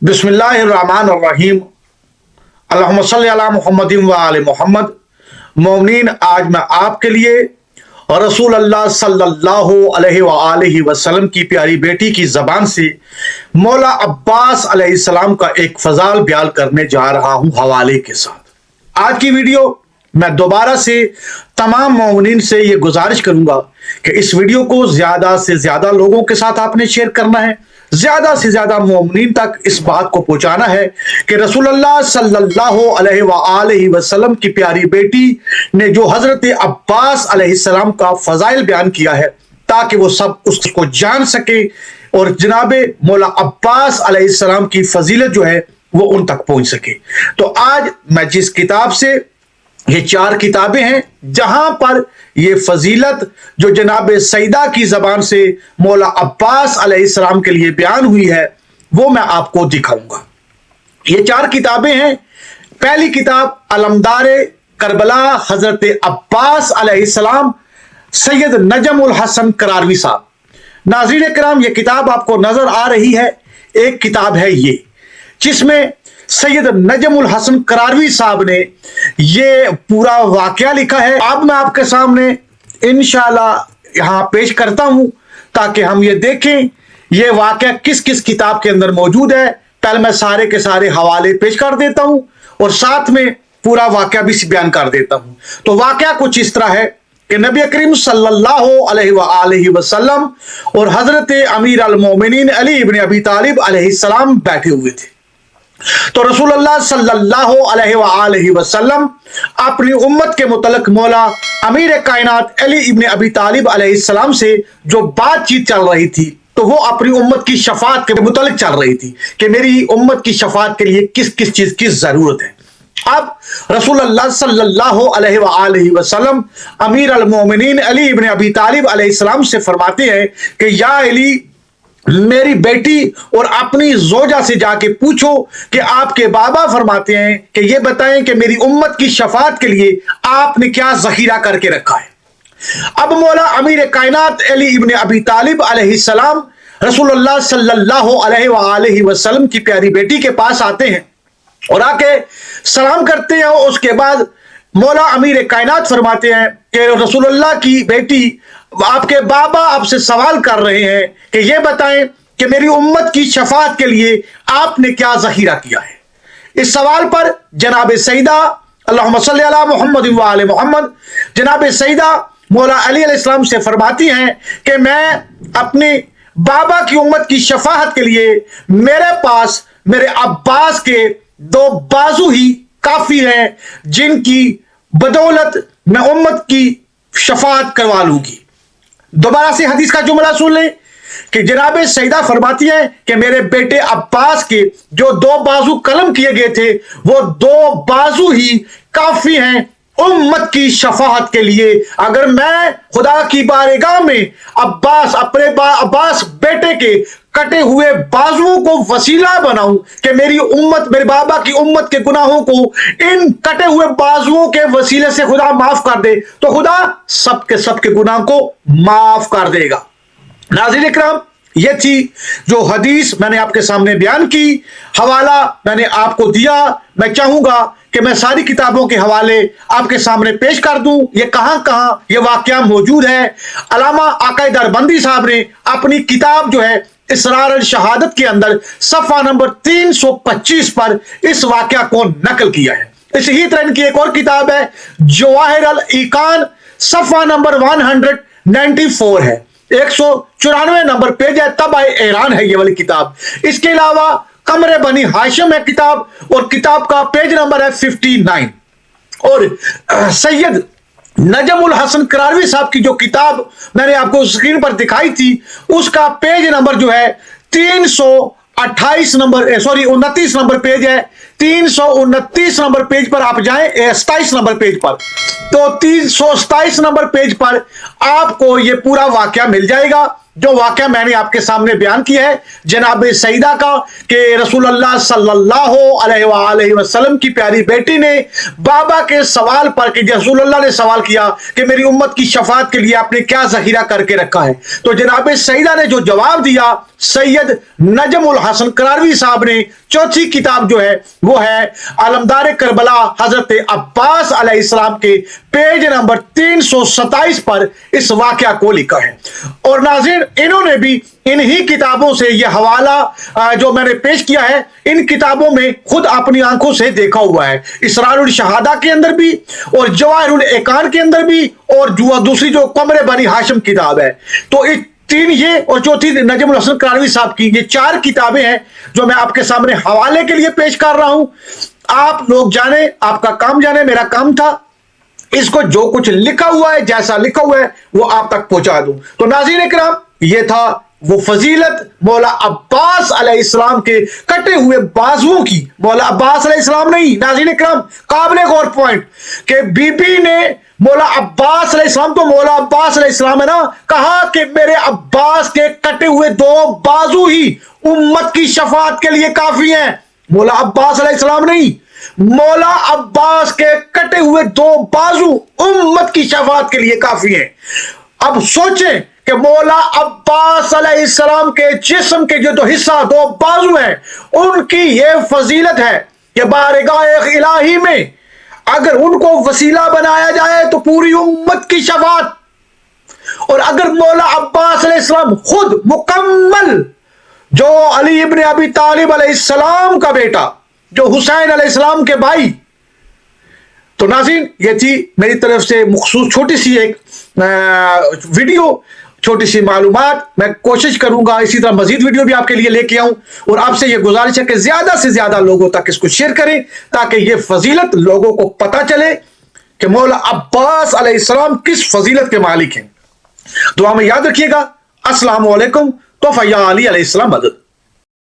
बिस्मिल्लाहिर्रहमानिर्रहीम। अल्लाहुम्मा सल्ली अला मुहम्मदिन व आले मोहम्मद। मोमिनीन, आज मैं आपके लिए रसूल अल्लाह सल्लल्लाहु अलैहि वसल्लम की प्यारी बेटी की ज़बान से मौला अब्बास अलैहिस्सलाम का एक फजाल बयान करने जा रहा हूँ हवाले के साथ। आज की वीडियो मैं दोबारा से तमाम मोमिनीन से ये गुजारिश करूंगा कि इस वीडियो को ज़्यादा से ज़्यादा लोगों के साथ आपने शेयर करना है, ज़्यादा से ज़्यादा मोमिनीन तक इस बात को पहुंचाना है कि रसूलुल्लाह सल्लल्लाहु अलैहि वसल्लम की प्यारी बेटी ने जो हज़रत अब्बास अलैहिस्सलाम का फ़ज़ाइल बयान किया है, ताकि वो सब उसको जान सके और जनाबे मौला अब्बास अलैहिस्सलाम की फजीलत जो है वो उन तक पहुंच सके। तो आज मैं जिस किताब से, ये 4 किताबें हैं जहां पर ये फजीलत जो जनाब सईदा की जबान से मौला अब्बास अलैहिस्सलाम के लिए बयान हुई है, वो मैं आपको दिखाऊंगा। ये 4 किताबें हैं। पहली किताब अलमदार करबला हजरत अब्बास अलैहिस्सलाम सैयद नजम उल हसन करारवी साहब। नाज़रीन किराम, ये किताब आपको नजर आ रही है, एक किताब है ये जिसमें सैयद नजम उल हसन करारवी साहब ने ये पूरा वाकया लिखा है। अब मैं आपके सामने इंशाल्लाह यहां पेश करता हूं ताकि हम ये देखें ये वाकया किस किस किताब के अंदर मौजूद है। पहले मैं सारे के सारे हवाले पेश कर देता हूं और साथ में पूरा वाकया भी बयान कर देता हूं। तो वाकया कुछ इस तरह है कि नबी करीम सल्लल्लाहु अलैहि वसल्लम और हजरत अमीर अल मोमिनीन अली इब्न अबी तालिब अलैहिस्सलाम बैठे हुए थे। तो रसूलुल्लाह सल्लल्लाहु अलैहि वसल्लम अपनी उम्मत के मुतल्लिक मौला अमीर कायनात अली इब्न अबी तालिब अलैहिस्सलाम से जो बातचीत चल रही थी, तो वो अपनी उम्मत की शफाअत के मुतल्लिक चल रही थी कि मेरी उम्मत की शफाअत के लिए किस किस चीज की जरूरत है। अब रसूलुल्लाह सल्लल्लाहु अलैहि वसल्लम अमीर अल मोमिनीन अली इब्न अबी तालिब अलैहिस्सलाम से फरमाते हैं कि या अली, मेरी बेटी और अपनी जोजा से जाके पूछो कि आपके बाबा फरमाते हैं कि ये बताएं कि मेरी उम्मत की शफाअत के लिए आपने क्या जखीरा करके रखा है। अब मौला अमीर कायनात अली इब्न अबी तालिब अलैहिस्सलाम रसूलुल्लाह सल्लल्लाहु अलैहि वसल्लम की प्यारी बेटी के पास आते हैं और आके सलाम करते हैं। उसके बाद मौला अमीर कायनात फरमाते हैं कि रसूलुल्लाह की बेटी, आपके बाबा आपसे सवाल कर रहे हैं कि ये बताएं कि मेरी उम्मत की शफाअत के लिए आपने क्या जखीरा किया है। इस सवाल पर जनाब सईदा अल्लाहुम्मा सल्ली अला मुहम्मद व आले मोहम्मद, जनाब सईदा मौला अली अलैहिस्सलाम से फरमाती हैं कि मैं अपने बाबा की उम्मत की शफाअत के लिए मेरे पास मेरे अब्बास के 2 बाजू ही काफी हैं, जिनकी बदौलत मैं उम्मत की शफाअत करवा लूंगी। दोबारा से हदीस का जुमला सुन लें कि जनाब सईदा फरमाती है कि मेरे बेटे अब्बास के जो 2 बाजू कलम किए गए थे, वो 2 बाजू ही काफी हैं उम्मत की शफाअत के लिए। अगर मैं खुदा की बारगाह में अब्बास बेटे के कटे हुए बाजुओं को वसीला बनाऊं कि मेरी उम्मत, मेरे बाबा की उम्मत के गुनाहों को इन कटे हुए बाजुओं के वसीले से खुदा माफ कर दे, तो खुदा सबके गुनाह को माफ कर देगा। नाज़रीन इकराम, ये थी जो हदीस मैंने आपके सामने बयान की, हवाला मैंने आपको दिया। मैं चाहूंगा कि मैं सारी किताबों के हवाले आपके सामने पेश कर दूं। ये कहां ये वाकया मौजूद है। अल्लामा आका दरबंदी साहब ने अपनी किताब जो है इसरार अल शहादत के अंदर सफ़ा नंबर 325 पर इस वाकया को नकल किया है। इसी तरह इनकी एक और किताब है जवाहिर अल ईकान, सफ़ा नंबर 194 है, 194 नंबर पेज है, तब ईरान है ये वाली किताब। इसके अलावा कमरे बनी हाशिम है किताब, और किताब का पेज नंबर है 59। और सैयद नजम उल हसन करारवी साहब की जो किताब मैंने आपको स्क्रीन पर दिखाई थी, उसका पेज नंबर जो है 328 नंबर 29 नंबर पेज है। 329 नंबर पेज पर आप जाएं, 27 नंबर पेज पर, तो 327 नंबर पेज पर आपको ये पूरा वाकया मिल जाएगा। जो वाकया मैंने आपके सामने बयान किया है जनाब सईदा का कि रसूल अल्लाह सल्लल्लाहु अलैहि वसल्लम की प्यारी बेटी ने बाबा के सवाल पर कि रसूल अल्लाह ने सवाल किया कि मेरी उम्मत की शफात के लिए आपने क्या ज़खीरा करके रखा है, तो जनाब सईदा ने जो जवाब दिया, सैयद नजमुल हसन करारवी साहब ने चौथी किताब जो है वो है अलमदार करबला हजरत अब्बास अलैहिस्सलाम के पेज नंबर 327 पर इस वाकया को लिखा है। और नाज़रीन, इन्होंने भी इन्हीं किताबों से ये हवाला जो मैंने पेश किया है, इन किताबों में खुद अपनी आंखों से देखा हुआ है। इसरारुल शहादा के अंदर भी और जवाहिरुल एकान के अंदर भी, और दूसरी जो कमरे बनी हाशिम किताब है। तो इस तीन ये और चौथी नजमुल हसन करारवी साहब की, ये 4 किताबें हैं जो मैं आपके सामने हवाले के लिए पेश कर रहा हूं। आप लोग जाने, आपका काम जाने, मेरा काम था इसको जो कुछ लिखा हुआ है, जैसा लिखा हुआ है वो आप तक पहुंचा दूं। तो नाज़रीन इकराम, ये था वो फजीलत मौला अब्बास अलैहिस्सलाम के कटे हुए बाजुओं की। मौला अब्बास अलैहिस्सलाम नहीं, नाज़रीन इकराम, काबिल गौर पॉइंट कि बीबी ने मौला अब्बास अलैहिस्सलाम, तो मौला अब्बास अलैहिस्सलाम है ना, कहा कि मेरे अब्बास के कटे हुए 2 बाजू ही उम्मत की शफात के लिए काफी हैं। मौला अब्बास अलैहिस्सलाम नहीं, मौला अब्बास के कटे हुए 2 बाजू उम्मत की शफात के लिए काफी हैं। अब सोचें कि मौला अब्बास अलैहिस्सलाम के जिस्म के जो हिस्सा 2 बाजू हैं, उनकी ये फजीलत है कि बारगाह इलाही में अगर उनको वसीला बनाया जाए तो पूरी उम्मत की शफात। और अगर मौला अब्बास अलैहिस्सलाम खुद मुकम्मल, जो अली इब्न अबी तालिब अलैहिस्सलाम का बेटा, जो हुसैन अलैहिस्सलाम के भाई। तो नाज़रीन, ये थी मेरी तरफ से मखसूस छोटी सी एक वीडियो, छोटी सी मालूमात। मैं कोशिश करूंगा इसी तरह मजीद वीडियो भी आपके लिए लेके आऊं, और आपसे ये गुजारिश है कि ज्यादा से ज्यादा लोगों तक इसको शेयर करें ताकि ये फजीलत लोगों को पता चले कि मौला अब्बास अलैहिस्सलाम किस फजीलत के मालिक हैं। दुआ में याद रखिएगा। अस्सलाम वालेकुम। तोफा या अली अलैहिस्सलाम मदद।